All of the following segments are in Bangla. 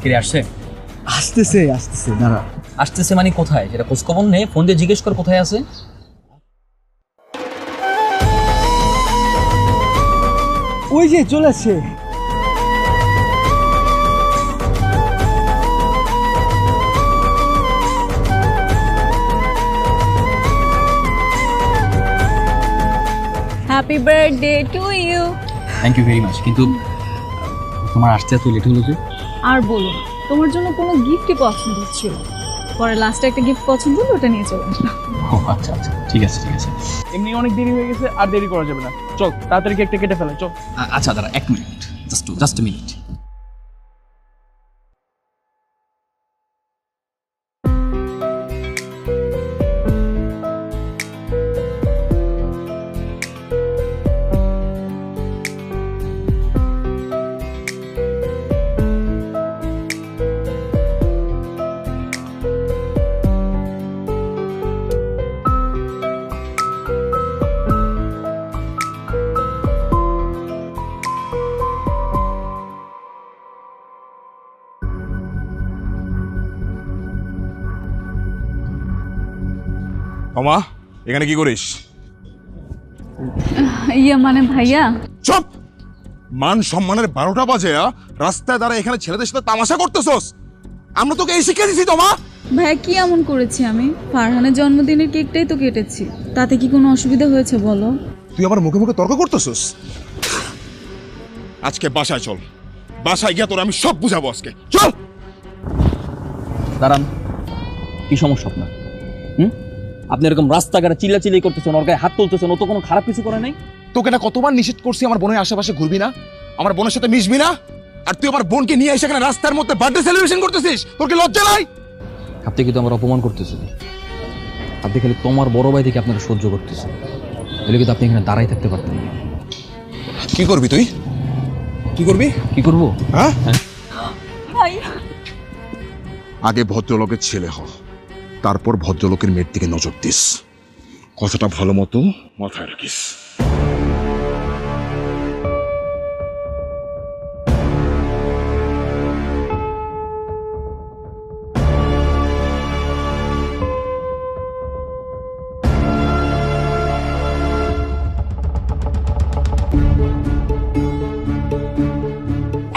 কিরে আসছে? আসতেছে আসতেছে, দাঁড়া। আসতেছে মানে কোথায় সেটা খোঁজখবর নেই, ফোন দিয়ে জিজ্ঞেস কর কোথায় আছে। ওই যে চলে আসছে। Happy birthday to you. Thank you very much. কিন্তু তোমার আসতে এত লেট হলো যে? আর বলো না, তোমার জন্য কোনো গিফটই পছন্দ হচ্ছিল, পরে লাস্টে একটা গিফট পছন্দ হলো, ওটা নিয়ে চলে আসলাম। ও আচ্ছা আচ্ছা, ঠিক আছে ঠিক আছে। এমনি অনেক দেরি হয়ে গেছে, আর দেরি করা যাবে না। চল তাড়াতাড়ি কেকটা কেটে ফেলে, চল। আচ্ছা দাঁড়া, এক মিনিট, জাস্ট মিনিট। মামা, এখানে কি করিস? ইয়া মানে ভাইয়া, চুপ! মান সম্মানের 12টা বাজে রাস্তায় দাঁড়া এখানে ছেলেদের সাথে তামাশা করতেছস? আমরা তোকে এই শিক্ষা দিছি তোমা? ভাইয়া কি এমন করেছি আমি? ফারহানের জন্মদিনের কেকটাই তো কেটেছি, তাতে কি কোনো অসুবিধা হয়েছে বলো? তুই আমার মুখে মুখে তর্ক করতেছস? আজকে বাসায় চল, বাসায় গিয়া তোর আমি সব বুঝাবো আজকে। চল! দাঁড়ান, কি সমস্যা আপনার? আপনি এরকম রাস্তাঘাটে চিল্লাচিল্লি করতেছেন, ওর গায়ে হাত তুলতেছেন, ও তো কোনো খারাপ কিছু করে নাই। তোকে না কতবার নিষেধ করছি আমার বোনের আশেপাশে ঘুরবি না, আমার বোনের সাথে মিশবি না, আর তুই আমার বোনকে নিয়ে এসে এখানে রাস্তার মধ্যে বার্থডে সেলিব্রেশন করতেছিস? তোর কি লজ্জা নাই? আপনি কিন্তু আমার অপমান করতেছেন। আপনি খালি তোমার বড় ভাই থেকে আপনারা সহ্য করতেছেন, এলে কিন্তু আপনি এখানে দাঁড়াই থাকতে পারতেন না। কি করবি তুই? কি করবি? কি করবো? হ্যাঁ, ভাইয়া আগে ভদ্রলোকের ছেলে হ, তারপর ভদ্রলোকের মেয়ের দিকে নজর দিস। কথাটা ভালো মতো মাথায় রাখিস।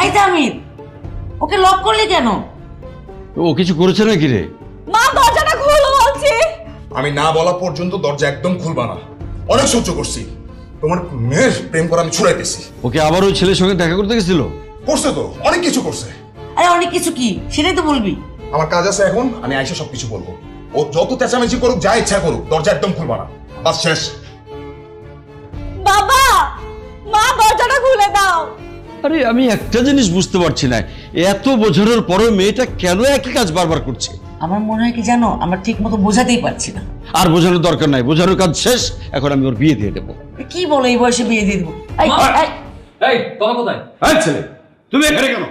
এই তামিদ, ওকে লক করলি কেন? ও কিছু করেছে নাকি রে? মা দরজাটা খোলো বলছি। আমি না বলা পর্যন্ত দরজা একদম খুলবা না। অনেক সহ্য করছি, তোমার মেয়ের প্রেম করে আমি ছুড়াইতেছি। ওকে আবার ওই ছেলের সঙ্গে দেখা করতে গেছিল? করছে তো, অনেক কিছু করছে। আরে অনেক কিছু কি, সেটাই তো বলবি। আমার কাজ আছে এখন, আমি আইসা সবকিছু বলবো। ও যত চেঁচামেচি করুক, যা ইচ্ছা করুক, দরজা একদম খুলবা না। বাস শেষ। বাবা, মা দরজাটা খুলে দাও। আরে আমি একটা জিনিস বুঝতে পারছি না, এত বোঝানোর পরেও মেয়েটা কেন একই কাজ বারবার করছে? আমার মনে হয় কি জানো, আমরা ঠিক মতো বোঝাতেই পারছি না। আর বোঝানোর দরকার নাই, বোঝানোর কাজ শেষ। এখন আমি ওর বিয়ে দিয়ে দেবো। কি বলো, এই বয়সে বিয়ে দিয়ে দেবো? এই তোমা কোথায়? এই ছেলে, তুমি এখানে কেন?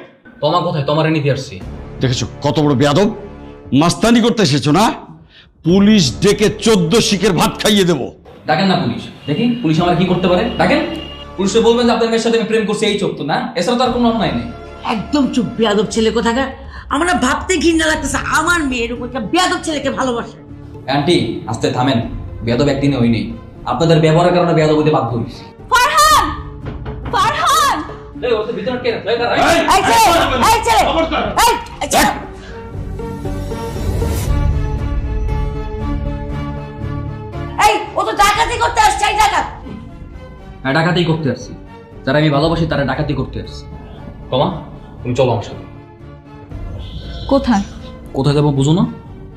তোমা কোথায়? তোমারে নিতে আসছি। দেখেছো কত বড় বেয়াদব, মাস্তানি করতে এসেছো না? পুলিশ ডেকে 14 শিকের ভাত খাইয়ে দেবো। ডাকেন না পুলিশ, দেখি পুলিশ আমার কি করতে পারে। ডাকেন, পুলিশে বলবেন যে আপনার মেয়ের সাথে আমি প্রেম করছি, এই চোখ তো না, এছাড়া তো আর কোনো অন্যায় নেই। একদম চুপ, বেয়াদব ছেলে কোথাকার। আমার না ভাবতে ঘৃণা লাগতেছে, আমার মেয়ের উপর একটা বেয়াদব ছেলেকে ভালোবাসে। আন্টি আস্তে থামেন, বেয়াদব একদিনে হইনি, আপনাদের ব্যবহারের কারণে বেয়াদব হইতে বাধ্য হইছি। ফারহান, ফারহান, এই ওর তো ভিতরে কে রে? এই ছেলে, এই ছেলে, এই ছেলে। এই, ও তো ডাকাতি করতে আসছে, এই ডাকাত। হ্যাঁ ডাকাতি করতে আসছি, যারা আমি ভালোবাসি তারা ডাকাতি করতে আসছি। কমা, তুমি চলো আমার সাথে। কোথায়? কোথায় যাবো বুঝো না?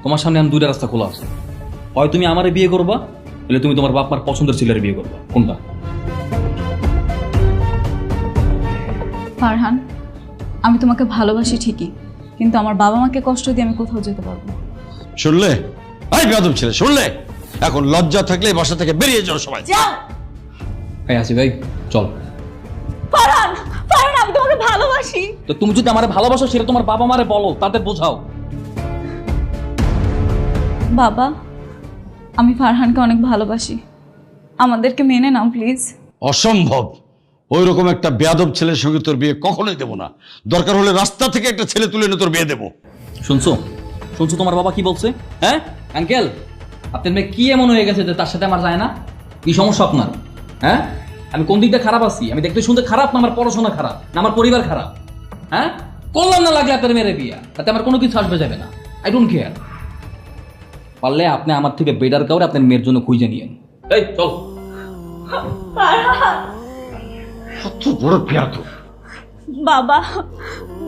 তোমার সামনে আমি দুইটা রাস্তা খোলা আছে, হয় তুমি আমারে বিয়ে করবা, তাহলে তুমি তোমার বাপ মার পছন্দের ছেলের বিয়ে করবা। কোনটা? ফারহান, আমি তোমাকে ভালোবাসি ঠিকই, কিন্তু আমার বাবা মাকে কষ্ট দিয়ে আমি কোথাও যেতে পারবো না। শুনলে? এই বেয়াদব ছেলে, শুনলে? এখন লজ্জা থাকলে এই বাসা থেকে বেরিয়ে যাও সবাই। যাও। হ্যাঁ আসি ভাই, চল। ফারহান, ফারহান, আমি তোমাকে ভালোবাসি। তো তুমি যদি আমারে ভালোবাসো সেটা তোমার বাবা মারে বলো, তাদের বোঝাও। বাবা, আমি ফারহানকে অনেক ভালোবাসি, আমাদেরকে মেনে নাও প্লিজ। অসম্ভব, ওই রকম একটা বেয়াদব ছেলের সঙ্গে তোর বিয়ে কখনোই দেবো না। দরকার হলে রাস্তা থেকে একটা ছেলে তুলে এনে তোর বিয়ে দেবো। শুনছো শুনছো তোমার বাবা কি বলছে? হ্যাঁ আঙ্কেল, আপনার মেয়ে কি এমন হয়ে গেছে যে তার সাথে আমার যায় না? কি সমস্যা আপনার? হ্যাঁ, আমি কোন দিকটা খারাপ আছি? আমি দেখতে শুনতে খারাপ না আমার পড়াশোনা খারাপ না আমার পরিবার খারাপ? হ্যাঁ, করলাম না লাগলে আপনার মেয়ের বিয়া, তাতে আমার কোনো কিছু আসবে যাবে না। I don't care. পারলে আপনি আমার থেকে বেটার কাউরে আপনার মেয়ের জন্য খুঁজে নিয়েন। এই চল। কত বড় বেয়াদব! বাবা,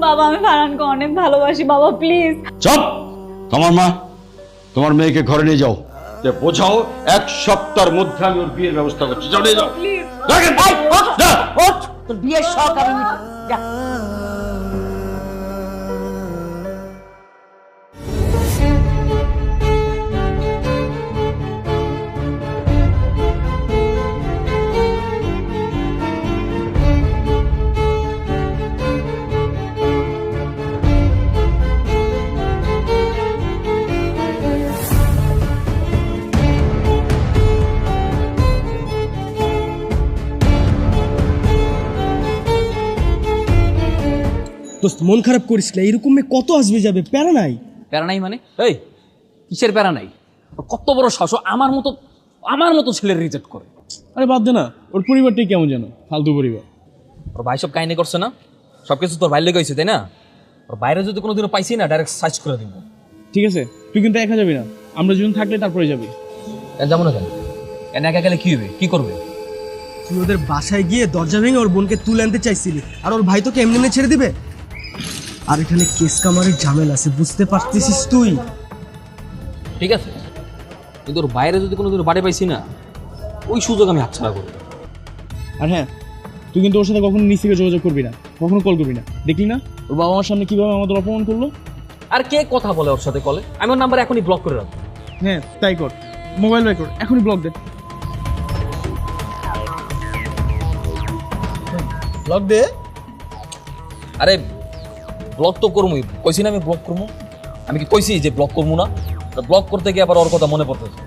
বাবা আমি ফারহানকে অনেক ভালোবাসি বাবা, প্লিজ। চুপ! তোমার মা, তোমার মেয়েকে ঘরে নিয়ে যাও, যে বোঝাও 1 সপ্তাহের মধ্যে আমি ওর বিয়ের ব্যবস্থা করছি। যাও, নিয়ে যাও। প্লিজ। ওঠ, তোর বিয়ের শখ আমি যা। দোস্ত মন খারাপ করিস না, এরকম মেয়ে কত আসবে যাবে, প্যারা নাই। প্যারা নাই মানে? এই কিসের প্যারা নাই? কত বড় সাহস আমার মতো ছেলের রিজেক্ট করে? আরে বাদ দে না, ওর পরিবারটাই কেমন যেন ফালতু পরিবার। ওর ভাই সব কাহিনী করছে না, সব কিছু তোর ভাইয়ের লেগে হয়েছে তাই না? ওর বাইরে যদি কোনোদিনও পাইছি না ডাইরেক্ট সার্চ করে দিব। ঠিক আছে, তুই কিন্তু একা যাবি না, আমরা দুজন থাকলে তারপরে যাবি। যাবো না কেন? কেন একা গেলে কি হবে, কি করবে? তুই ওদের বাসায় গিয়ে দরজা ভেঙে ওর বোনকে তুলে আনতে চাইছিলি, আর ওর ভাই তোকে এমনি এমনি ছেড়ে দিবে? আর এখানে কেস কামারের ঝামেলা আছে, বুঝতে পারতেছিস তুই? ঠিক আছে, কিন্তু ওর বাইরে যদি কোনোদিন বাড়ি পাইছি না, ওই সুযোগ আমি হাতছাড়া করবো। আর হ্যাঁ, তুই কিন্তু ওর সাথে কখনো নিচ থেকে যোগাযোগ করবি না, কখনো কল করবি না। দেখলি না ওর বাবা মার সামনে কিভাবে আমাদের অপমান করলো? আর কে কথা বলে ওর সাথে কলে? আমি ওর নাম্বার এখনই ব্লক করে রাখবো। হ্যাঁ তাই কর, মোবাইল বের কর, এখনই ব্লক দে। ব্লক দে। আরে ব্লক তো করবই, কইছি না আমি ব্লক করবো? আমি কি কইছি যে ব্লক করবো না? ব্লক করতে গিয়ে আবার ওর কথা মনে পড়তেছে।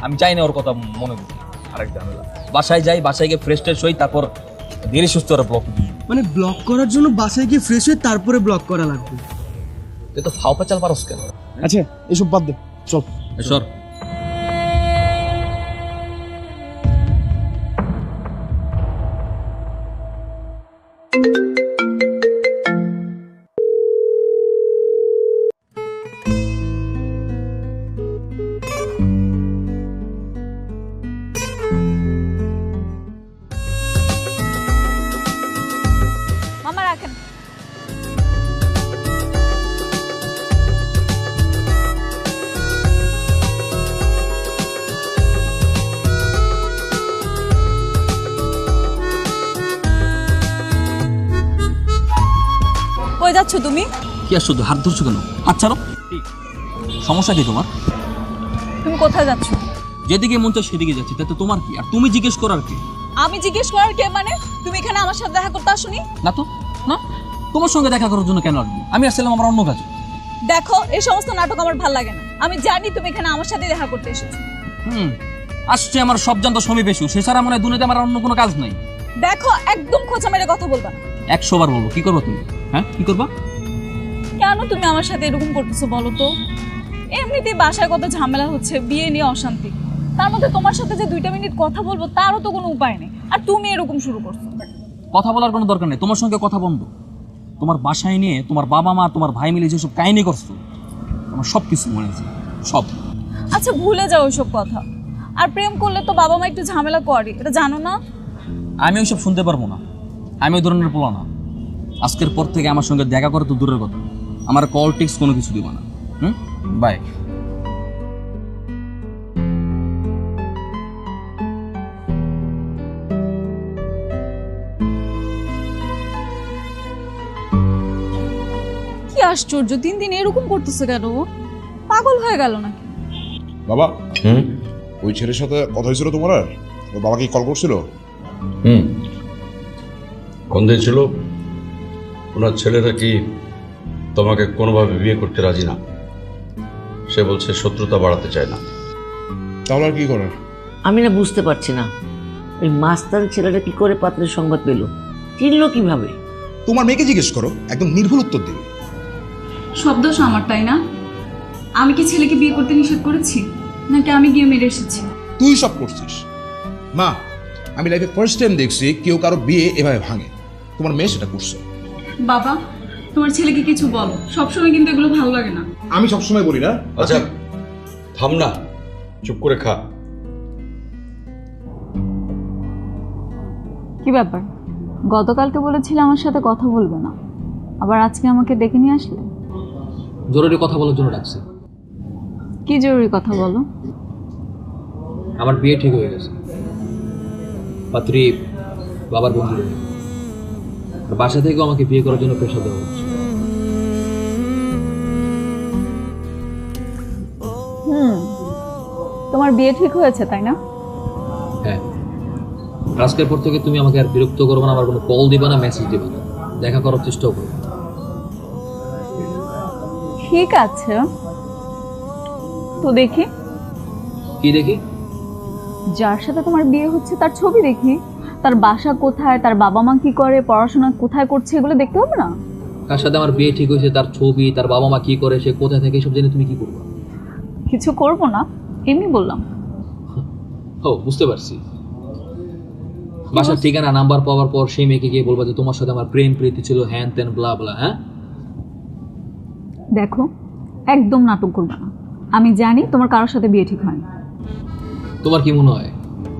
আমি চাই না ওর কথা মনে করতে। আরেক ঝামেলা, বাসায় যাই, বাসায় গিয়ে ফ্রেশ ট্রেশ হই, তারপর ধীরে সুস্থ ওরা ব্লক দিই। মানে ব্লক করার জন্য বাসায় গিয়ে ফ্রেশ হয়ে তারপরে ব্লক করা লাগবে? তুই তো ফাও পেঁচাল পারস কেন? আচ্ছা এসব বাদ দে, চল। সর। মামা রাখেন। কই যাচ্ছ তুমি? কি আর শুধু হাত ধরছো কেন? হাত ছাড়ো। সমস্যা কি তোমার? তুমি কোথায় যাচ্ছ? যেদিকে মন চায় সেদিকে যাচ্ছি, তাতে তোমার কি? আর তুমি জিজ্ঞেস করার কি? আমি জিজ্ঞেস করার কে মানে? তুমি এখানে আমার সাথে দেখা করতে আসোনি? না তো, না। তোমার সঙ্গে দেখা করার জন্য কেন আসবো? আমি আসছিলাম আমার অন্য কাজে। দেখো এই সমস্ত নাটক আমার ভালো লাগে না। আমি জানি তুমি এখানে আমার সাথে দেখা করতে এসেছো। আসছে আমার সব জানতো সমীপ এসু, সে ছাড়া মনে হয় দুনিয়াতে আমার অন্য কোনো কাজ নাই। দেখো একদম খোঁচা মেরে কথা বলবা না। 100 বার বলবো। কি করবো তুমি? হ্যাঁ কি করবা? কেন তুমি আমার সাথে এরকম করতেছো বলো তো? এমনিতেই বাসায় কত ঝামেলা হচ্ছে, বিয়ে নিয়ে অশান্তি, তার মধ্যে তোমার সাথে যে 2 মিনিট কথা বলবো তারও তো কোনো উপায় নেই, আর তুমি এরকম শুরু করছো। কথা বলার কোনো দরকার নেই, তোমার সঙ্গে কথা বন্ধ। তোমার বাসায় নিয়ে তোমার বাবা মা তোমার ভাই মিলে যেসব কাহিনী করছো, আমার সব কিছু মনে আছে, সব। আচ্ছা ভুলে যাও ওইসব কথা। আর প্রেম করলে তো বাবা মা একটু ঝামেলা করে, এটা জানো না? আমি ওইসব শুনতে পারবো না, আমি ওই ধরনের পোলা না। আজকের পর থেকে আমার সঙ্গে দেখা করে তো দূরের কথা, আমার কল টিক্স কোনো কিছু দিব না। বাই। কি আশ্চর্য, দিন দিন এরকম করতেছে কেন? পাগল হয়ে গেল নাকি? বাবা, ওই ছেলের সাথে কথা হয়েছিল তোমার? আর ওর বাবা কি কল করছিল? কোন দিন ছিল? ওনার ছেলেরা কি তোমাকে কোনোভাবে বিয়ে করতে রাজি না? সে বলছে শত্রুতা বাড়াতে চায় না। তাহলে আর কি করার? আমি না বুঝতে পারছি না ওই মাস্তান ছেলেটা কি করে পাত্রের সংবাদ পেল, চিনলো কিভাবে? তোমার মেয়েকে জিজ্ঞেস করো, একদম নির্ভুল উত্তর দিবে। সব দোষ আমার, তাই না? আমি কি ছেলেকে বিয়ে করতে নিষেধ করেছি, নাকি আমি গিয়ে মেরে এসেছি? তুই সব করছিস। মা, আমি লাইফে ফার্স্ট টাইম দেখছি কেউ কারো বিয়ে এভাবে ভাঙে। তোমার মেয়ে সেটা করছে। বাবা, তোমার ছেলেকে কিছু বলো, সবসময় কিন্তু এগুলো ভালো লাগে না। আমি সবসময় বলি না। আচ্ছা থাম না, চুপ করে খা। কি ব্যাপার, গতকালকে বলেছিলে আমার সাথে কথা বলবে না, আবার আজকে আমাকে ডেকে নিয়ে আসলে? জরুরি কথা বলার জন্য ডাকছি। কি জরুরি কথা বলো? আমার বিয়ে ঠিক হয়ে গেছে। পাত্রী বাবার বন্ধু, আর বাসা থেকেও আমাকে বিয়ে করার জন্য প্রেশার দেওয়া হচ্ছে। তোমার বিয়ে ঠিক হয়েছে, তাই না? হ্যাঁ, আজকের পর থেকে তুমি আমাকে আর বিরক্ত করবে না, আমার কোনো কল দিবে না, মেসেজ দিবে না, দেখা করার চেষ্টাও করবে না। ঠিক আছে, তো দেখি। কি দেখি? যার সাথে তোমার বিয়ে হচ্ছে তার ছবি দেখি, তার বাসা কোথায়, তার বাবা মা কি করে, পড়াশোনা কোথায় করছে, এগুলো দেখতে হবে না? কার সাথে আমার বিয়ে ঠিক হয়েছে তার ছবি, তার বাবা মা কি করে, সে কোথায় থেকে, সব জেনে তুমি কি করবে? কিছু করব না, এমনি বললাম। ও, বুঝতে পারছি। বাসার ঠিকানা নাম্বার পাওয়ার পর সেই মেয়েকে গিয়ে বলবা যে তোমার সাথে আমার প্রেম প্রীতি ছিল, হ্যান ত্যান ব্লা ব্লা। হ্যাঁ, দেখো, একদম নাটক করবে না। আমি জানি তোমার কারোর সাথে বিয়ে ঠিক হয়নি। তোমার কি মনে হয়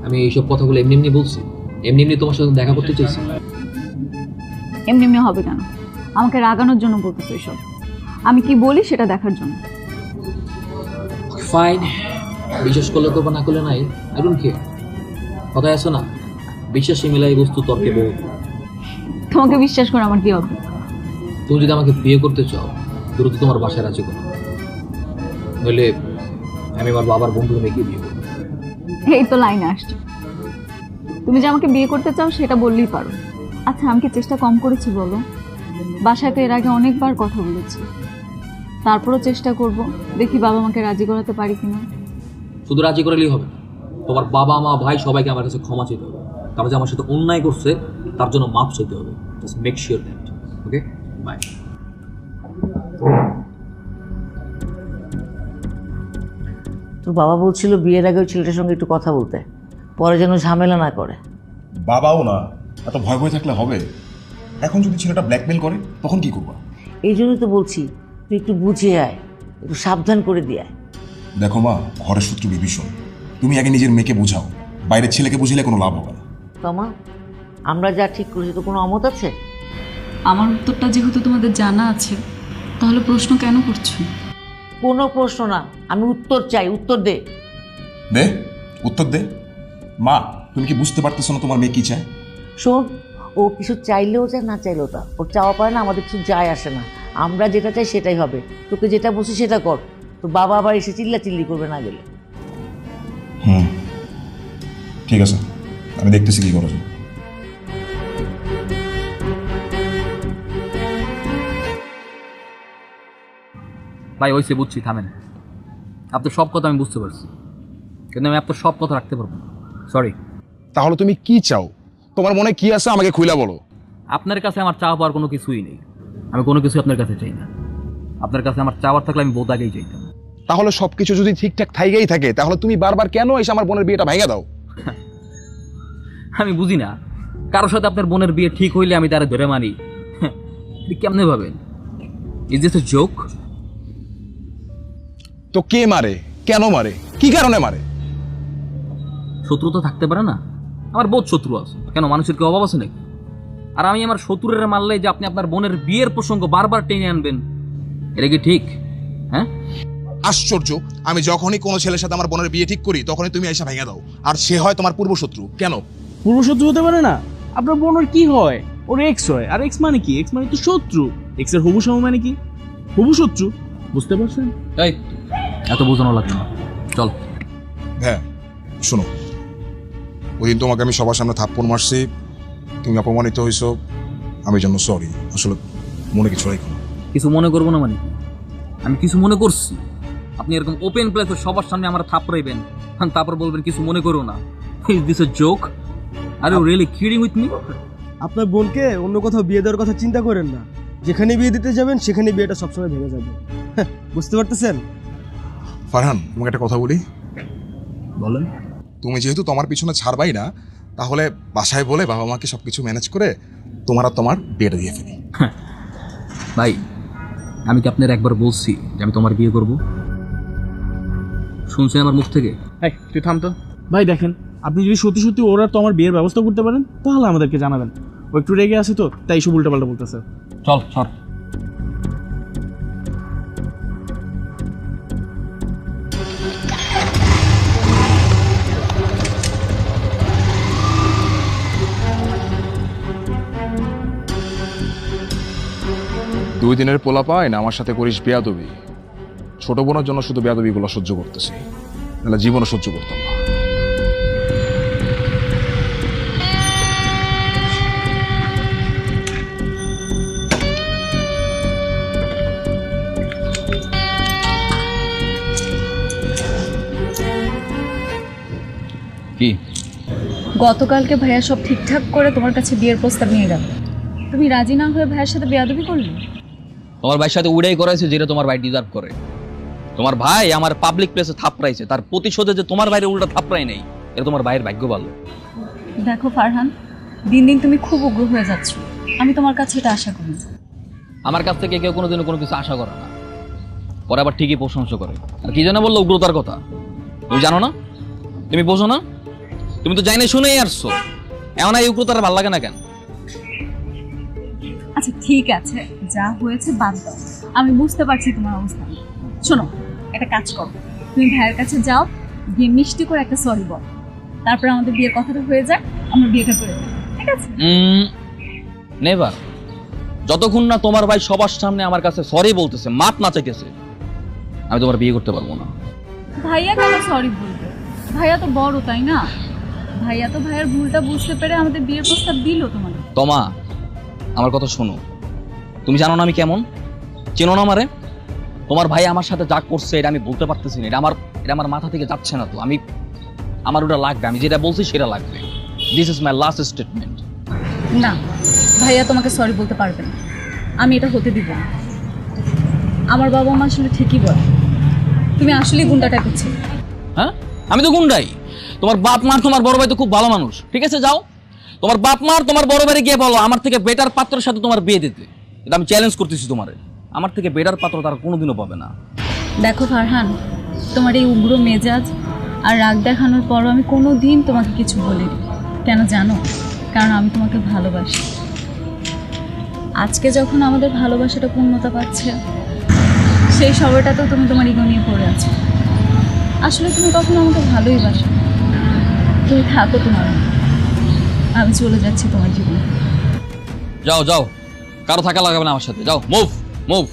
আমি এইসব কথাগুলো এমনি এমনি বলছি? এমনি এমনি তোমার সাথে দেখা করতে চাইছি? এমনি এমনি হবে কেন? আমাকে রাগানোর জন্য বলতেছো এসব? আমি কি বলি সেটা দেখার জন্য। ফাইন, বিশ্বাস করলে করবো, না করলে নাই। I don't care. কথায় আছে না, বিশ্বাসে মিলাই বস্তু তর্কে বহু। তোমাকে বিশ্বাস করে আমার কি হবে? তুমি যদি আমাকে বিয়ে করতে চাও, দ্রুত তোমার বাসায় রাজি করো, নইলে আমি আমার বাবার বন্ধুকে মেয়েকে বিয়ে করবো। এই তো লাইনে আসছে। তুমি যে আমাকে বিয়ে করতে চাও সেটা বললেই পারো। আচ্ছা, আমি কি চেষ্টা কম করেছি বলো? বাসায় তো এর আগে অনেকবার কথা বলেছি, তারপরও চেষ্টা করব, দেখি বাবা মাকে রাজি করাতে পারি কিনা। শুধু রাজি করালেই হবে না, তোমার বাবা মা ভাই সবাইকে আমার কাছে ক্ষমা চাইতে হবে। তারপর যে আমার সাথে অন্যায় করছে তার জন্য মাপ চাইতে হবে। Just make sure that. Okay, bye. তোর বাবা বলছিল বিয়ের আগে ওই ছেলেটার সঙ্গে একটু কথা বলতে, পরে যেন ঝামেলা না করে। বাবাও না, এত ভয় ভয় থাকলে হবে? এখন যদি ছেলেটা ব্ল্যাকমেল করে তখন কি করবা? এই জন্যই তো বলছি তুই একটু বুঝিয়ে আয়, একটু সাবধান করে দিয়ে আয়। দেখো মা, ঘরের শত্রু বিভীষণ। তুমি আগে নিজের মেয়েকে বোঝাও, বাইরের ছেলেকে বুঝিলে কোনো লাভ হবে না। তমা, আমরা যা ঠিক করেছি তো কোনো অমত আছে? আমার উত্তরটা যেহেতু তোমাদের জানা আছে, তাহলে প্রশ্ন কেন করছো? কোনো প্রশ্ন না, আমি উত্তর চাই, উত্তর দে। দে উত্তর দে। মা, তুমি কি বুঝতে পারতেছো না তোমার মেয়ে কি চায়? শোন, ও কিছু চাইলেও চায়, না চাইলেও তা ওর চাওয়া পায় না, আমাদের কিছু যায় আসে না। আমরা যেটা চাই সেটাই হবে। তোকে যেটা বলছি সেটা কর, তো বাবা আবার এসে চিল্লাচিল্লি করবে না গেলে। ঠিক আছে, আমি দেখতেছি কি করা যায়। ভাই ওইসে বুঝছি, থামেন। আপনার সব কথা আমি বুঝতে পারছি, কিন্তু আমি আপনার সব কথা রাখতে পারবো না। সরি। তাহলে তুমি কি চাও? তোমার মনে কি আছে আমাকে খুইলা বলো। আপনার কাছে আমার চাওয়া পাওয়ার কোনো কিছুই নেই। আমি কোনো কিছু আপনার কাছে চাই না। আপনার কাছে আমার চাওয়ার থাকলে আমি বহুত আগেই চাইতাম। তাহলে সবকিছু যদি ঠিকঠাক থাইগেই থাকে, তাহলে তুমি বারবার কেন এসে আমার বোনের বিয়েটা ভেঙে দাও? আমি বুঝি না, কারোর সাথে আপনার বোনের বিয়ে ঠিক হইলে আমি তারা ধরে মানি? কেমনে ভাবেন? Is this a joke? তো কে মারে, কেন মারে, কি কারণে মারে? শত্রু তো থাকতে পারে না? আমার বহুত শত্রু আছে, কেন মানুষের কি অভাব আছে নাকি? আর আমি আমার শত্রুরা মারলে যে আপনি আপনার বোনের বিয়ের প্রসঙ্গ বারবার টেনে আনবেন, এটা কি ঠিক? হ্যাঁ, আশ্চর্য। আমি যখনই কোনো ছেলের সাথে আমার বোনের বিয়ে ঠিক করি, তখনই তুমি এসে ভেঙে দাও, আর সে হয় তোমার পূর্বশত্রু। কেন? পূর্বশত্রু হতে পারে না? আপনার বোন ওর কি হয়? ওর এক্স হয়। আর এক্স মানে কি? এক্স মানে তো শত্রু। এক্স এর হবু সময় মানে কি? হবু শত্রু। বুঝতে পারছেন? এই এত বোঝানো লাগবে না, চল। হ্যাঁ শোনো, ওই দিন তোমাকে আমি সবার সামনে থাপ্পড় মারছি, তুমি অপমানিত হয়েছো, আমি জন্য সরি। আসলে মনে কিছু রাখো না। কিছু মনে করবো না মানে? আমি কিছু মনে করছি? আপনি এরকম ওপেন প্লেসে সবার সামনে আমার থাপড়াইবেন, তারপর বলবেন কিছু মনে করো না। Is this a joke? Are you really kidding with me? আপনার বোনকে অন্য কোথাও বিয়ে দেওয়ার কথা চিন্তা করেন না, যেখানে বিয়ে দিতে যাবেন সেখানে বিয়েটা সবসময় ভেঙে যাবে। বুঝতে পারতেছেন? ফারহান, তোমাকে একটা কথা বলি। বলেন। তুমি যেহেতু তোমার পিছনে ছাড়বাই না, তাহলে বাসায় বলে বাবা মাকে সব কিছু ম্যানেজ করে তোমার আর তোমার বিয়েটা দিয়ে ফেলি। ভাই, আমি কি আপনার একবার বলছি যে আমি তোমার বিয়ে করব? শুনছেন আমার মুখ থেকে? এই তুই থাম তো। ভাই দেখেন, আপনি যদি সত্যি সত্যি ওর আর তোমার বিয়ের ব্যবস্থা করতে পারেন তাহলে আমাদেরকে জানাবেন। ও একটু রেগে আছে তো, তাই সব উল্টাপাল্টা বলতেছে। চল সর। দুই দিনের পোলা পায় না আমার সাথে করিস বেয়াদবি। ছোট বোনের জন্য শুধু বেয়াদবিগুলো সহ্য করতেছি, নাহলে জীবনও সহ্য করতাম না। কি গতকালকে ভাইয়া সব ঠিকঠাক করে তোমার কাছে বিয়ের প্রস্তাব নিয়ে গেল, তুমি রাজি না হয়ে ভাইয়ের সাথে বেয়াদবি করলে? তোমার ভাইয়ের সাথে উড়াই করাইছে যেটা তোমার ভাই ডিজার্ভ করে। তোমার ভাই আমার পাবলিক প্লেসে থাপড়াইছে, তার প্রতিশোধে যে তোমার ভাইয়ের উল্টা থাপড়াই নেই, এটা তোমার ভাইয়ের ভাগ্য ভালো। দেখো ফারহান, দিন দিন তুমি খুব উগ্র হয়ে যাচ্ছ, আমি তোমার কাছে এটা আশা করি। আমার কাছ থেকে কেউ কোনোদিনও কোনো কিছু আশা করে না, পরে আবার ঠিকই প্রশংসা করে। আর কি যেন বললো উগ্রতার কথা, তুমি জানো না? তুমি বোঝো না? তুমি তো যাই না শুনেই আসছো, এমন এই উগ্রতার ভালো লাগে না কেন? আচ্ছা ঠিক আছে, যা হয়েছে বাদ দাও, আমি বুঝতে পারছি তোমার অবস্থা। শোনো, একটা কাজ করো, তুমি ভাইয়ের কাছে যাও, গিয়ে মিষ্টি করে একটা সরি বল, তারপরে আমাদের বিয়ের কথাটা হয়ে যায়, আমরা বিয়েটা করে দেবো, ঠিক আছে? নেভার। যতক্ষণ না তোমার ভাই সবার সামনে আমার কাছে সরি বলতেছে, মাপ না চাইতেছে, আমি তোমার বিয়ে করতে পারবো না। ভাইয়া কেন সরি বলবে? ভাইয়া তো বড়, তাই না? ভাইয়া তো ভাইয়ের ভুলটা বুঝতে পেরে আমাদের বিয়ের প্রস্তাব দিল তোমাকে। তোমা, আমার কথা শোনো। তুমি জানো না আমি কেমন? চেনো না আমারে? তোমার ভাই আমার সাথে যা করছে এটা আমি বলতে পারতেছি না, এটা আমার মাথা থেকে যাচ্ছে না। তো আমার ওটা লাগবে, আমি যেটা বলছি সেটা লাগবে। This is my last statement. না, ভাইয়া তোমাকে সরি বলতে পারবে না, আমি এটা হতে দিব না। আমার বাবা মা আসলে ঠিকই বলে, তুমি আসলেই গুন্ডা টাইপের ছিলে। হ্যাঁ, আমি তো গুন্ডাই। তোমার বাপ মার তোমার বড় ভাই তো খুব ভালো মানুষ, ঠিক আছে যাও তোমার বাপ মার তোমার বড় ভাইরে গিয়ে বলো আমার থেকে বেটার পাত্রের সাথে তোমার বিয়ে দিতে। এটা আমি চ্যালেঞ্জ করতেছি তোমারে, আমার থেকে বেটার পাত্র তারা কোনোদিনও পাবে না। দেখো ফারহান, তোমার এই উগ্র মেজাজ আর রাগ দেখানোর পরও আমি কোনো দিন তোমাকে কিছু বলিনি। কেন জানো? কারণ আমি তোমাকে ভালোবাসি। আজকে যখন আমাদের ভালোবাসাটা পূর্ণতা পাচ্ছে, সেই সময়টাতেও তুমি তোমার ইগো নিয়ে পড়ে আছো। আসলে তুমি কখনো আমাকে ভালোই বাসো। তুমি থাকো তোমার, আমি চলে যাচ্ছি তোমার জীবনে। যাও যাও, কারো থাকা লাগাবে না আমার সাথে, যাও মুভ মুভ।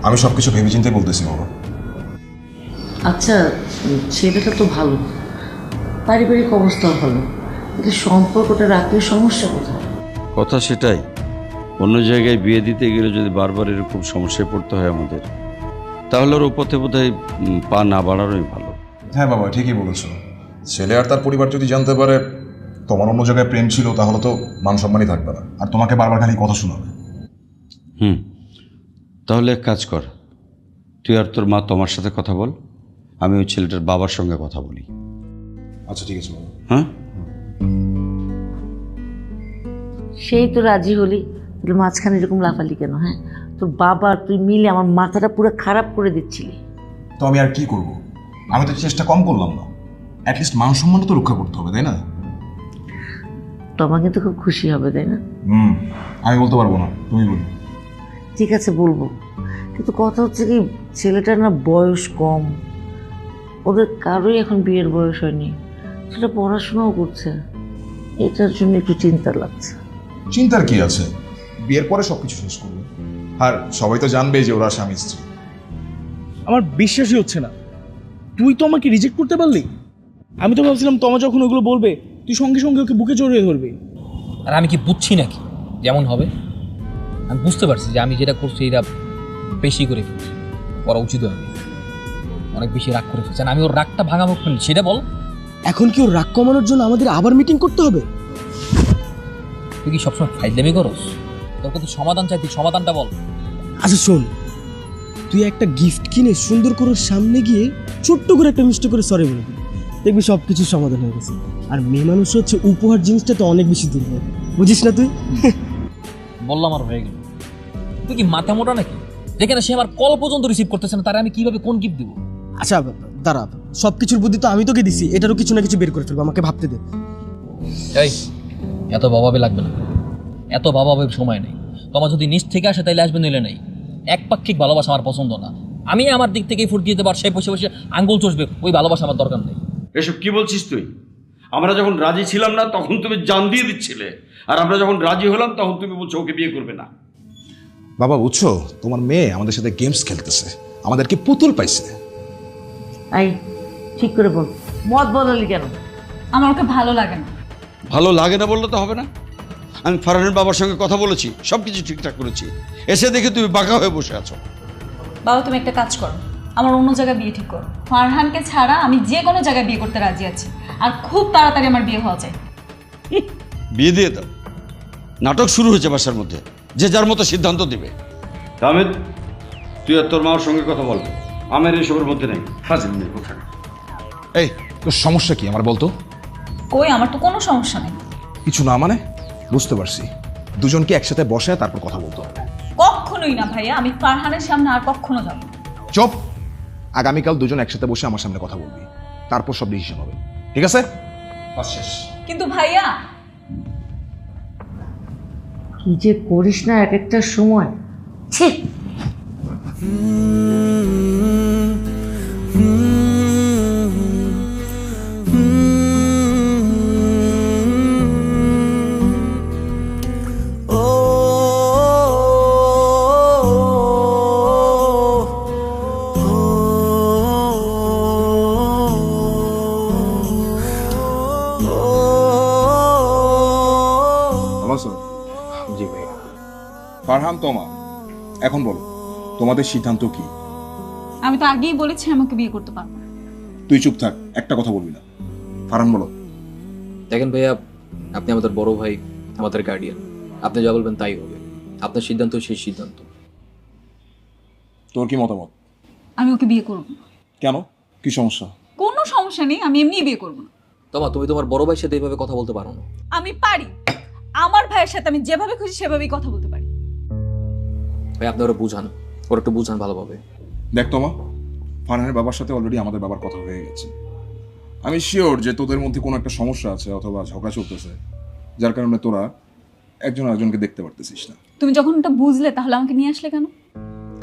আমি সবকিছু ভেবে চিন্তে বলতেছি বাবা। আচ্ছা, ছেলেটা তো ভালো, পারিবারিক অবস্থাও ভালো, কিন্তু সম্পর্কটা রাখলে সমস্যা কোথায়? কথা সেটাই, অন্য জায়গায় বিয়ে দিতে গেলে যদি বারবার এরকম সমস্যায় পড়তে হয় আমাদের, তাহলে ওর পথে বোধহয় পা না বাড়ানোই ভালো। হ্যাঁ বাবা, ঠিকই বলেছো। ছেলে আর তার পরিবার যদি জানতে পারে তোমার অন্য জায়গায় প্রেম ছিল, তাহলে তো মান সম্মানই থাকবে না, আর তোমাকে বারবার খালি কথা শোনাবে। তাহলে এক কাজ কর, তুই আর তোর মা তোমার সাথে কথা বল, আমি ওই ছেলেটার বাবার সঙ্গে কথা বলি। আচ্ছা ঠিক আছে বাবা। হ্যাঁ, সেই তো রাজি হলি, তাহলে মাঝখানে এরকম লাফালি কেন? হ্যাঁ, তোর বাবা আর তুই মিলে আমার মাথাটা পুরো খারাপ করে দিচ্ছিলি। তো আমি আর কি করব? আমি তো চেষ্টা কম করলাম না, অ্যাটলিস্ট মান সম্মানটা তো রক্ষা করতে হবে, তাই না? তোমার কিন্তু খুব খুশি হবে, তাই না? আমি বলতে পারবো না, তুমি বলো। ঠিক আছে বলবো, কিন্তু কথা হচ্ছে কি, ছেলেটার না বয়স কম, ওদের কারোই এখন বিয়ের বয়স হয়নি, সেটা পড়াশোনাও করছে, এটার জন্য একটু চিন্তা লাগছে। চিন্তার কি আছে, বিয়ের পরে সবকিছু শেষ করবে, আর সবাই তো জানবে যে ওরা স্বামী স্ত্রী। আমার বিশ্বাসই হচ্ছে না, তুই তো আমাকে রিজেক্ট করতে পারলি। আমি তো ভাবছিলাম তোমা যখন ওগুলো বলবে তুই সঙ্গে সঙ্গে ওকে বুকে জড়িয়ে ধরবি। আর আমি কি বুঝছি নাকি যেমন হবে? আমি বুঝতে পারছি যে আমি যেটা করছি এটা বেশি করে ফেলছি, করা উচিত হয়নি। অনেক বেশি রাগ করে ফেলছেন, আমি ওর রাগটা ভাঙাবো কেন সেটা বল। এখন কি ওর রাগ কমানোর জন্য আমাদের আবার মিটিং করতে হবে? তুই কি সবসময় ফাইজলামি করস? তোর কত সমাধান চাই, তুই সমাধানটা বল। আচ্ছা শোন, তুই একটা গিফট কিনে সুন্দর করে ওর সামনে গিয়ে ছোট্ট করে একটা মিষ্টি করে সরি বলে দিবি, দেখবি সব কিছু সমাধান হয়ে গেছে। আর মেয়ে মানুষ হচ্ছে উপহার জিনিসটা তো অনেক বেশি দুর্বল, বুঝিস না তুই? বললাম আর হয়ে গেল। তুই কি মাথা মোটা নাকি? যেখানে সে আমার কল পর্যন্ত রিসিভ করতেছে না, তারে আমি কিভাবে কোন গিফট দেবো? আচ্ছা দাঁড়া, সব কিছুর বুদ্ধি তো আমি তোকে দিছি, এটারও কিছু না কিছু বের করে ফেলবো, আমাকে ভাবতে দে। এই এত বাবাবে লাগবে না, এত বাবাবের সময় নেই। তোমার যদি নিচ থেকে আসে তাইলে আসবে, নিলে নেই। একপাক্ষিক ভালোবাসা আমার পছন্দ না। আমি আমার দিক থেকেই ফুট দিয়ে দেবো, আর সে বসে বসে আঙ্গুল চষবে, ওই ভালোবাসা আমার দরকার নেই। এসব কি বলছিস তুই? আমরা যখন রাজি ছিলাম না তখন তুমি জান দিয়ে দিচ্ছিলে, আর আমরা যখন রাজি হলাম তখন তুমি বলছো ওকে বিয়ে করবে না। বাবা বুঝছো, তোমার মেয়ে আমাদের সাথে গেমস খেলতেছে, আমাদেরকে পুতুল পাইছে। আই ঠিক করে বল, মত বদলালি কেন? আমার ওকে ভালো লাগে না। ভালো লাগে না বললে তো হবে না। আমি ফারহানের বাবার সঙ্গে কথা বলেছি, সব কিছু ঠিকঠাক করেছি, এসে দেখে তুমি বাঁকা হয়ে বসে আছো। বাবা তুমি একটা কাজ করো, আমার অন্য জায়গায় বিয়ে ঠিক করো। ফারহানকে ছাড়া আমি যে কোনো জায়গায় বিয়ে করতে রাজি আছি, আর খুব তাড়াতাড়ি আমার বিয়ে হওয়া চাই। বিয়ে দিয়ে দাও। নাটক শুরু হয়েছে বাসার মধ্যে, যে যার মতো সিদ্ধান্ত দিবে। তাহমেদ, তুই আর তোর মার সঙ্গে কথা বল, আমার এসবের মধ্যে নেই। ফাজিল নেই কোথায়। এই তোর সমস্যা কি আমার বলতো? কই, আমার তো কোনো সমস্যা নেই। কিছু না মানে? বুঝতে পারছি, দুজনকে একসাথে বসে তারপর কথা বলতে হবে। কখনোই না ভাইয়া, আমি ফারহানের সামনে আর কখনো যাব না। চুপ! আগামীকাল দুজন একসাথে বসে আমার সামনে কথা বলবি, তারপর সব ডিসিশন হবে, ঠিক আছে? বাস শেষ। কিন্তু ভাইয়া কি যে করিস না এক একটা সময়, ছি। জি ভাই। ফারহান, তোমা, এখন বলো তোমাদের সিদ্ধান্ত কি? আমি তো আগেই বলেছি আমাকে বিয়ে করতে পারবো না। তুই চুপ থাক, একটা কথা বলবি না। ফারহান বলো। দেখেন ভাইয়া, আপনি আমাদের বড় ভাই, আমাদের গার্ডিয়ান। আপনি যা বলবেন তাই হবে, আপনার সিদ্ধান্ত সেই সিদ্ধান্ত। তোর কি মতামত? আমি ওকে বিয়ে করবো না। কেন, কি সমস্যা? কোনো সমস্যা নেই, আমি এমনিই বিয়ে করবো না। তোমা, তুমি তোমার বড় ভাইয়ের সাথে এইভাবে কথা বলতে পারো না। আমি পারি, আমার ভাইয়ের সাথে আমি যেভাবে খুশি সেভাবেই কথা বলতে পারি। ভাই আপনি ওরা বুঝান, ওরা একটু বুঝান ভালোভাবে। দেখ তোমা, ফারহানের বাবার সাথে অলরেডি আমাদের বাবার কথা হয়ে গেছে। আমি শিওর যে তোদের মধ্যে কোনো একটা সমস্যা আছে অথবা ঝগড়া চলতেছে, যার কারণে তোরা একজন আরেকজনকে দেখতে পারতেছিস না। তুমি যখন এটা বুঝলে তাহলে আমাকে নিয়ে আসলে কেন?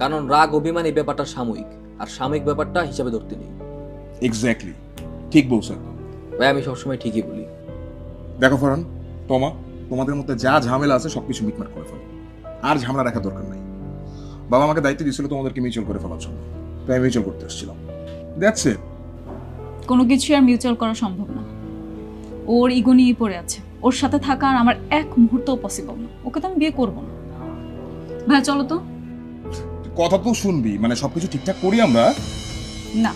কারণ রাগ অভিমান এই ব্যাপারটা সাময়িক, আর সাময়িক ব্যাপারটা হিসাবে ধরতে নেই। এক্স্যাক্টলি, ঠিক বলছো একদম। ভাই আমি সবসময় ঠিকই বলি। দেখো ফারহান, তোমা, তোমাদের মধ্যে যা ঝামেলা আছে সবকিছু মিটমাট করে ফেলো, আর ঝামেলা রাখার দরকার নাই। বাবা আমাকে দায়িত্ব দিয়েছিল তোমাদেরকে মিউচুয়াল করে ফেলার জন্য, তাই আমি মিউচুয়াল করতে এসেছিলাম। That's it. কোনো কিছু আর মিউচুয়াল করা সম্ভব না। ওর ইগো নিয়ে পড়ে আছে, ওর সাথে থাকা আর আমার এক মুহূর্তও পসিবল না। ওকে তো আমি বিয়ে করবো না। ভাই চলো তো। কথা তো শুনবি, মানে সবকিছু ঠিকঠাক করি আমরা। না,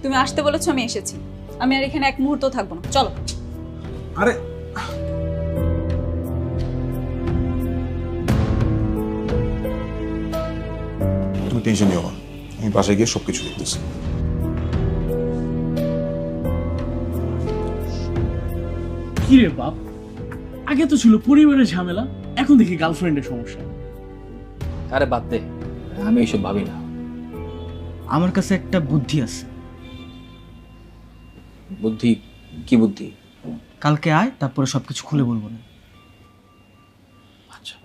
তুমি আসতে বলেছো, আমি এসেছি। আমি আর এখানে এক মুহূর্ত থাকবো না, চলো। আরে তুমি টেনশন নিও না, আমি বাসায় গিয়ে সবকিছু দেখতেছি। কি রে বাপ, আগে তো ছিল পরিবারের ঝামেলা, এখন দেখি গার্লফ্রেন্ডের সমস্যা। আরে বাদ দে, আমি এইসব ভাবি না। আমার কাছে একটা বুদ্ধি আছে। বুদ্ধি? কি বুদ্ধি? কালকে আয়, তারপরে সবকিছু খুলে বলবো না। আচ্ছা।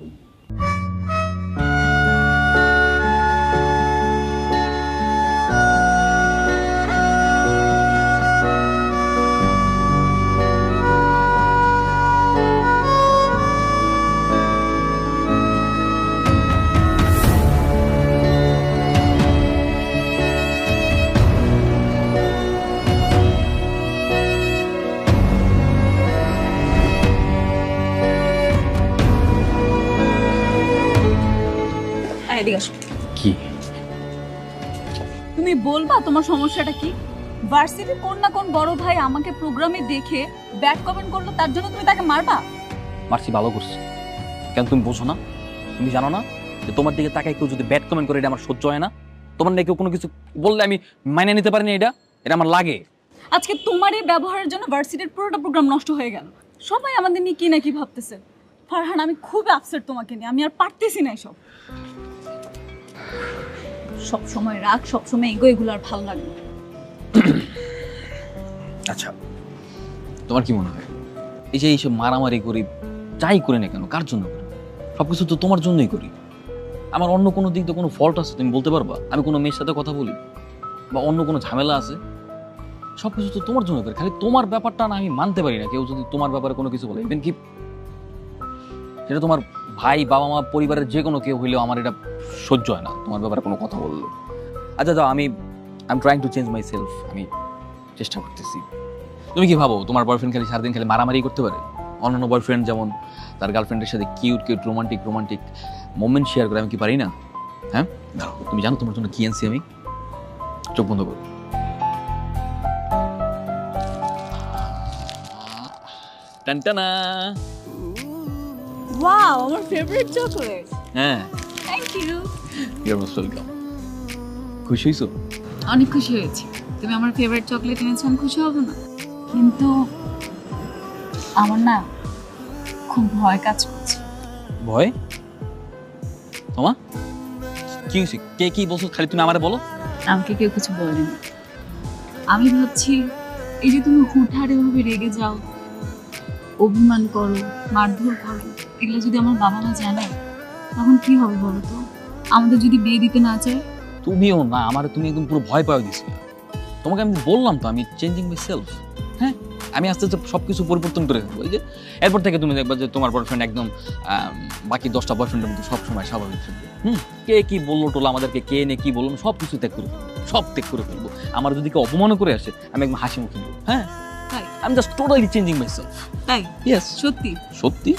বলবা তোমার সমস্যাটা কি? ভার্সিটির কোন না কোন বড় ভাই আমাকে প্রোগ্রামে দেখে ব্যাড কমেন্ট করলো, তার জন্য তুমি তাকে মারবা? মারছি, ভালো করছি। কেন তুমি বোঝো না? তুমি জানো না যে তোমার দিকে তাকায় কেউ যদি ব্যাড কমেন্ট করে এটা আমার সহ্য হয় না? তোমার নাকি কেউ কোনো কিছু বললে আমি মাইনে নিতে পারি না, এটা আমার লাগে। আজকে তোমার এই ব্যবহারের জন্য ভার্সিটির পুরোটা প্রোগ্রাম নষ্ট হয়ে গেল। সবাই আমাদের নিয়ে কি না কি ভাবতেছে। ফারহান, আমি খুব আপসেট তোমাকে নিয়ে, আমি আর পারতেছি না এসব। সব সময় রাগ, সব সময় এগো, এগুলো আর ভালো লাগে না। আচ্ছা, তোমার কি মনে হয় এই যে এইসব মারামারি করি, যাই করি না কেন, কার জন্য করি? সবকিছু তো তোমার জন্যই করি। আমার অন্য কোনো দিক দিয়ে কোনো ফল্ট আছে তুমি বলতে পারবা? আমি কোনো মেয়ের সাথে কথা বলি বা অন্য কোনো ঝামেলা আছে? সবকিছু তো তোমার জন্য করি। খালি তোমার ব্যাপারটা না আমি মানতে পারি না কেউ যদি তোমার ব্যাপারে কোনো কিছু বলে, ইভেন কি সেটা তোমার ভাই, বাবা মা, পরিবারের যে কোনো কেউ হইলেও আমার এটা সহ্য হয় না তোমার ব্যাপারে কোনো কথা বললো। আচ্ছা যাও, আমি trying to change my self, আমি চেষ্টা করতেছি। তুমি কি ভাবো তোমার বয়ফ্রেন্ড খালি সারাদিন খালি মারামারি করতে পারে? অন্যান্য বয়ফ্রেন্ড যেমন তার গার্লফ্রেন্ডের সাথে কিউট রোমান্টিক মোমেন্ট শেয়ার করে, আমি কি পারি না? হ্যাঁ, তুমি জানো তোমার জন্য কি আনছি আমি? চোখ বন্ধ করো। টানটানা। ওয়াও, আমার ফেভারিট চকলেট। হ্যাঁ, thank you. You are most welcome. খুশি হইছো? অনেক খুশি হয়েছি। তুমি আমার ফেভারিট চকলেট এনেছো, আমি খুশি হব না? কিন্তু আমার না খুব ভয় কাজ করছে। ভয়? তোমা কি হয়েছে? কে কি বলছো? খালি তুমি আমারে বলো। আমাকে কেউ কিছু বলেনি। আমি ভাবছি এই যে তুমি হুটহাটে ভাবে রেগে যাও, অভিমান করো, মারধর করো, এগুলো যদি আমার বাবা মা জানে তখন কি হবে বলো তো? আমাদের যদি বিয়ে দিতে না চায়? তুমিও না আমার, তুমি একদম পুরো ভয় পাওয়া দিছি। তোমাকে আমি বললাম তো আমি চেঞ্জিং মাই সেলফ। হ্যাঁ, আমি আস্তে আস্তে সবকিছু পরিবর্তন করে দেবো। এই যে এরপর থেকে তুমি দেখবা যে তোমার বয়ফ্রেন্ড একদম বাকি 10টা বয়ফ্রেন্ডের মতো সবসময় স্বাভাবিক থাকবে। কে কি বললো টোলা আমাদেরকে, কে নে কি বললো, সব কিছু ত্যাগ করে ফেলবো, সব ত্যাগ করে ফেলবো। আমার যদি কেউ অপমানও করে আসে আমি একদম হাসি মুখে নেবো। হ্যাঁ, তাই? I am just totally changing my self. তাই? ইয়েস, সত্যি? সত্যি।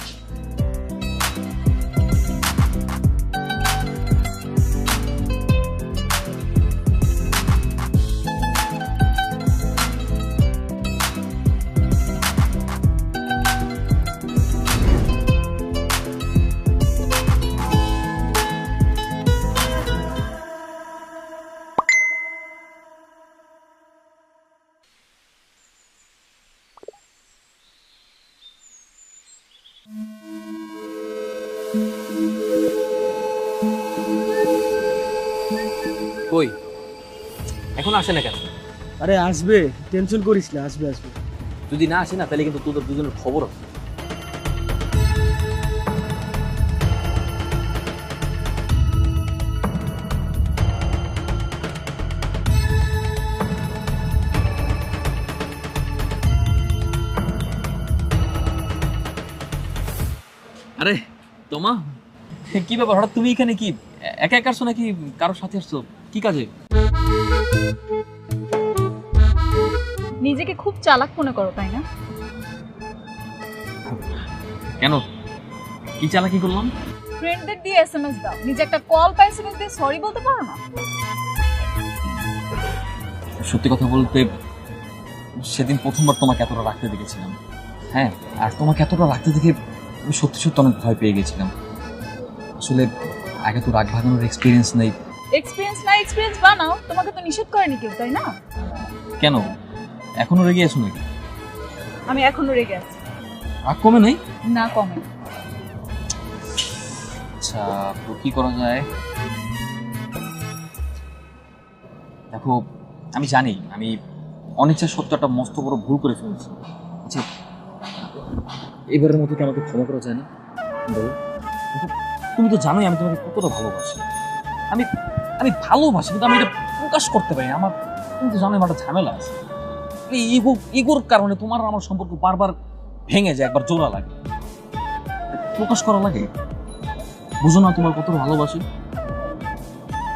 কই এখন আসে না কেন? আরে আসবে, টেনশন করিস না, আসবে। যদি না আসে না তাহলে কিন্তু তোদের দুজনের খবর আছে। আরে তোমা, কি ব্যাপার হঠাৎ তুমি এখানে? কি একা একা আসছো নাকি কারোর সাথে আসছো? কি কাজে? নিজেকে খুব চালাক মনে করো, তাই না? কেন, কি চালাকি করলাম? ফ্রেন্ডদের দিয়ে এসএমএস দাও, নিজে একটা কল বা এসএমএস দিয়ে সরি বলতে পারো না? সত্যি কথা বলতে সেদিন প্রথমবার তোমাকে এতটা রাখতে দেখেছিলাম। হ্যাঁ, আর তোমাকে এতটা রাখতে দেখে আমি সত্যি অনেক ভয় পেয়ে গেছিলাম। আসলে আগে তো রাগ ভাঙানোর এক্সপিরিয়েন্স নেই। এক্সপিরিয়েন্স বানাও, তোমাকে তো নিষেধ করেনি কেউ, তাই না? কেন, এখনো রেগে আছো নাকি? আমি এখনো রেগে আছি। রাগ কমে নাই? না, কমে। আচ্ছা, তো কি করা যায়? দেখো, আমি জানি আমি অনিচ্ছা সত্ত্বেও একটা মস্ত বড় ভুল করে ফেলেছি। আচ্ছা, এবারের মতো কি আমাকে ক্ষমা করা যায় না? বলো। তুমি তো জানোই আমি তোমাকে কতটা ভালোবাসি। আমি ভালোবাসি, কিন্তু আমি এটা প্রকাশ করতে পারি না। তুমি তো জানোই আমার একটা ঝামেলা আছে। এই ইগোর কারণে তোমার আমার সম্পর্ক বারবার ভেঙে যায়, একবার জোড়া লাগে, প্রকাশ করা লাগে। বুঝো না তোমার কতটা ভালোবাসি?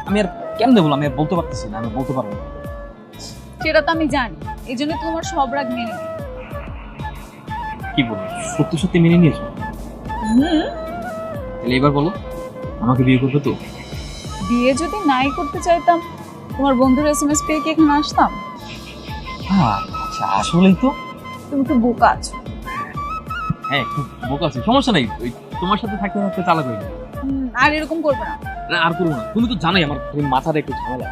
আমি আর কেমনে বলবো? আমি আর বলতে পারতেছি না, আমি বলতে পারবো না। সেটা তো আমি জানি, এই জন্য তোমার সব রাগ মেনে নিই। কি বলবো, সত্যি মেনে নিয়েছো? তাহলে এবার বলো, আমাকে বিয়ে করবে তো? বিয়ে যদি নাই করতে চাইতাম তোমার বন্ধুর SMS পেয়ে কি এখানে আসতাম? হ্যাঁ আচ্ছা আসলেই তো তুমি তো বোকা আছো। হ্যাঁ খুব বোকা আছে, সমস্যা নেই, ওই তোমার সাথে থাকতে থাকতে চালাক হয়ে যাবে। আর এরকম করবে না। না আর করবো না, তুমি তো জানোই আমার মাথাটা একটু ঝামেলা।